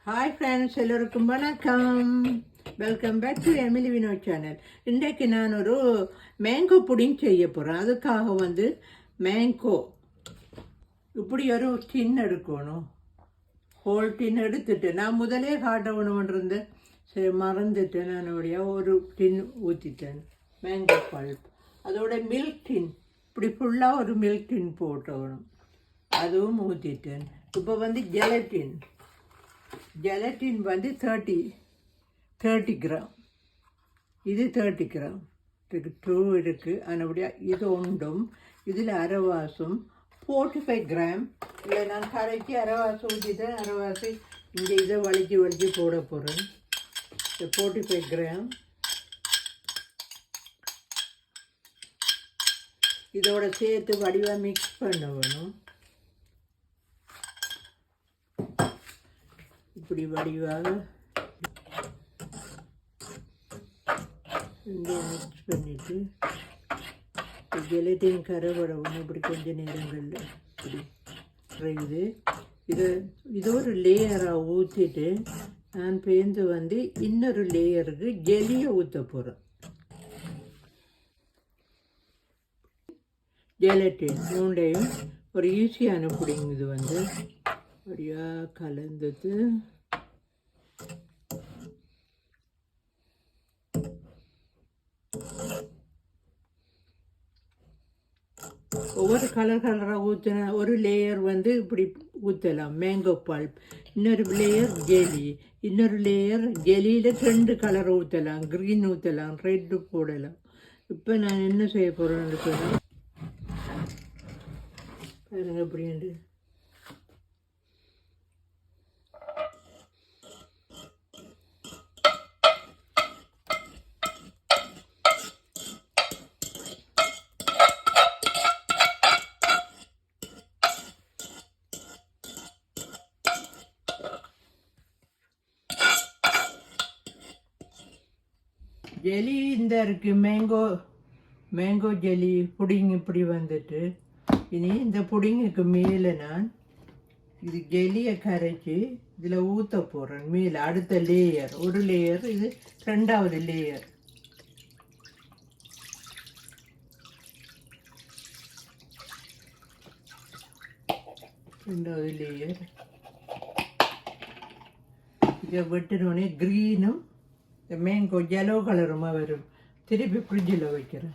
Hi friends, எல்லோருக்கும் வணக்கம். Welcome back to Emily Vino channel. இன்றைக்கு நான் ஒரு மேங்கோ புடிங் செய்ய போகிறேன். அதுக்காக மேங்கோ இப்படி ஒரு டின் எடுக்கணும். ஹோல் டின் எடுத்துட்டு நான் முதலே காட்டணும்ன்றது சரி மறந்துட்டேன். நான் ஒரு டின் ஊற்றிட்டேன் மேங்கோ பல்ப். அதோட மில்க் டின் இப்படி ஃபுல்லாக ஒரு மில்க் டின் போட்டணும், அதுவும் ஊற்றிட்டேன். இப்போ ஜெலட்டின் 30 கிராம். இது 30 கிராம் டூ இருக்குது. அதுபடியாக இது ஒன்றும் இதில் அரைவாசும் 45 கிராம். இல்லை நான் கரைச்சி அரைவாசம் ஊற்றிட்டேன். அரைவாசி இங்கே இதை வலிச்சு போட போகிறேன். 45 கிராம் இதோட சேர்த்து வடிவாக மிக்ஸ் பண்ண வேணும். இப்படி வடிவாக இங்கே மிக்ஸ் பண்ணிவிட்டு ஜெலட்டின் கரைபடணும். இப்படி கொஞ்சம் நேரங்களில் இப்படி இது ஒரு லேயராக ஊற்றிட்டு நான் பேர்ந்து இன்னொரு லேயருக்கு ஜெலியை ஊற்ற போகிறேன். ஜெலட்டின் மூண்டையும் ஒரு ஈஸியான புடிங். இது அப்படியாக கலந்தது. ஒவ்வொரு கலராக ஊற்றின ஒரு லேயர் இப்படி ஊற்றலாம் மேங்கோ பல்ப், இன்னொரு லேயர் ஜெலி, இன்னொரு லேயர் ஜெலியில் 2 கலர் ஊற்றலாம். க்ரீன் ஊற்றலாம், ரெட்டு போடலாம். இப்போ நான் என்ன செய்ய போகிறேன்னு சொன்னால் பாருங்க அப்படின்ட்டு ஜெலி இந்த இருக்குது. மேங்கோ ஜெலி புடிங் இப்படி இனி இந்த புடிங்குக்கு மேலே நான் இது ஜெலியை கரைச்சி இதில் ஊற்ற போகிறேன். மேலே அடுத்த லேயர், ஒரு லேயர், இது 2வது லேயர். இதை வெட்டினோடனே க்ரீனும் மேங்கோ yellow கலருமா வரும். திருப்பி ஃப்ரிட்ஜில் வைக்கிறேன்.